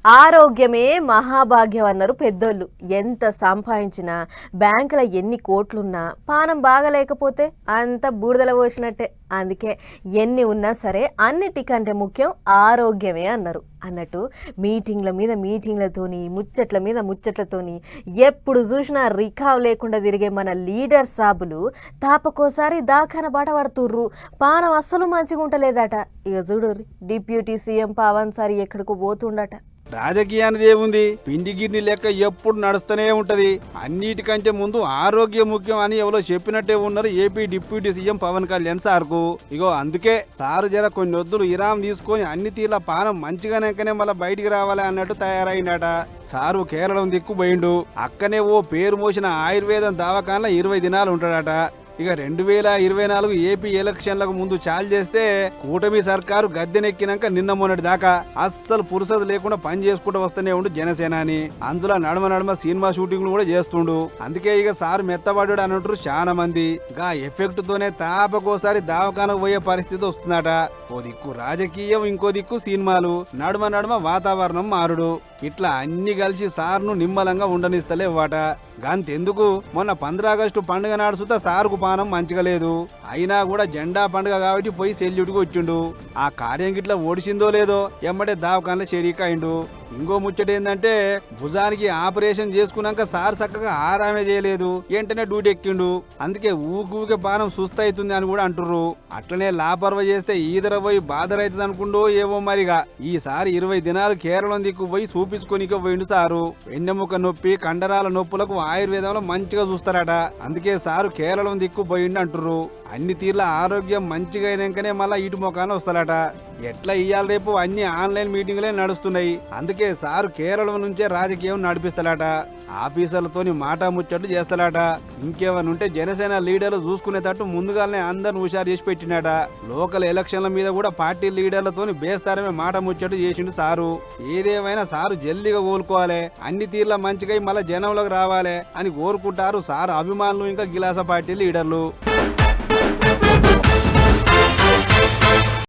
ఆరోగ్యమే మహాభాగ్యం అన్నారు పెద్దోళ్ళు. ఎంత సంపాదించినా బ్యాంకులో ఎన్ని కోట్లున్నా పానం బాగలేకపోతే అంత బూడిదల పోసినట్టే. అందుకే ఎన్ని ఉన్నా సరే అన్నిటికంటే ముఖ్యం ఆరోగ్యమే అన్నారు. అన్నట్టు మీటింగ్లతోని ముచ్చట్ల మీద ముచ్చట్లతోని ఎప్పుడు చూసినా రికాం లేకుండా తిరిగే మన లీడర్ సాబులు తాపకోసారి దాఖాన బాట పడుతుర్రు. పానం అస్సలు మంచిగా ఉంటలేదట. ఇక చూడు డిప్యూటీ సీఎం పవన్ సార్ ఎక్కడికో పోతుండట. రాజకీయానికి ఏముంది, పిండి గిర్ని లెక్క ఎప్పుడు నడుస్తూనే ఉంటది. అన్నిటికంటే ముందు ఆరోగ్యం ముఖ్యం అని ఎవరో చెప్పినట్టే ఉన్నారు AP deputy CM Pawan Kalyan సార్కు. ఇగో అందుకే సారు జర కొన్ని వద్దులు ఇరాం తీసుకొని అన్ని తీర్ల పానం మంచిగానే మళ్ళీ బయటికి రావాలి అన్నట్టు తయారైందట. సారు కేరళం దిక్కు పోయిండు. అక్కనే ఓ పేరు మోసిన ఆయుర్వేదం దవాఖానలో 20 దినాలు ఉంటాడట. ఇక 2024 ఏపీ ఎలక్షన్లకు ముందు చాలు చేస్తే కూటమి సర్కారు గద్దెనెక్కినాక నిన్న మొన్నటి దాకా అస్సలు పురుసదు లేకుండా పని చేసుకుంటూ వస్తూనే ఉండు జనసేనాని. అందులో నడమ సినిమా షూటింగ్లు కూడా చేస్తుండు. అందుకే ఇక సారు మెత్తబడ్డాడు అన్నట్టు చాలా మంది. గా ఎఫెక్ట్ తోనే తాపకోసారి దావకానకు పోయే పరిస్థితి వస్తుందట. ఓ దిక్కు రాజకీయం, ఇంకో దిక్కు సినిమాలు, నడుమ వాతావరణం మారుడు. ఇట్లా అన్ని కలిసి సార్ను నిమ్మలంగా ఉండనిస్తలేవాట. గంతెందుకు మొన్న 15 ఆగస్టు పండుగ నాడు సుతా సారుకు పానం మంచిగా లేదు. అయినా కూడా జెండా పండుగ కాబట్టి పోయి సెల్యూట్కి వచ్చిండు. ఆ కార్యం గిట్లా ఓడిసిందో లేదో ఎమ్మటే దావకాన్లో షరీక్ అయిండు. ఇంకో ముచ్చట ఏంటంటే భుజానికి ఆపరేషన్ చేసుకున్నాక సార్ చక్కగా ఆరామే చేయలేదు, వెంటనే డ్యూటీ ఎక్కిండు. అందుకే ఊకే పానం సుస్తవుతుంది అని కూడా అంటుర్రు. అట్లనే లాపర్వ చేస్తే ఈదర పోయి బాధరైతుంది అనుకుండో ఏవో మరిగా. ఈసారి 20 దినాలు కేరళం దిక్కు పోయి చూపించుకోనికే పోయిండు సారు. వెన్నెముక నొప్పి, కండరాల నొప్పులకు ఆయుర్వేదంలో మంచిగా చూస్తారట. అందుకే సారు కేరళం దిక్కు పోయిండు అంటుర్రు. అన్ని తీర్ల ఆరోగ్యం మంచిగా అయినాకనే మళ్ళా ఇటు మొఖాన వస్తాడట. ఎట్లా ఇయ్యాల రేపు అన్ని ఆన్లైన్ మీటింగ్లే నడుస్తున్నాయి. అందుకే సారు కేరళం నుంచే రాజకీయం నడిపిస్తాడట. ఆఫీసర్లతోని మాట ముచ్చట్లు చేస్తాడట. ఇంకేమనుంటే జనసేన లీడర్లు చూసుకునేటట్టు ముందుగానే అందరిని హుషారు చేసి పెట్టినాట. లోకల్ ఎలక్షన్ల మీద కూడా పార్టీ లీడర్లతోని బేస్తారమే మాట ముచ్చట్లు చేసిండు సారు. ఏదేమైనా సారు జల్దిగా కోలుకోవాలి, అన్ని తీర్ల మంచిగా మళ్ళా జనంలోకి రావాలి అని కోరుకుంటారు సారు అభిమానులు, ఇంకా గిలాస పార్టీ లీడర్లు.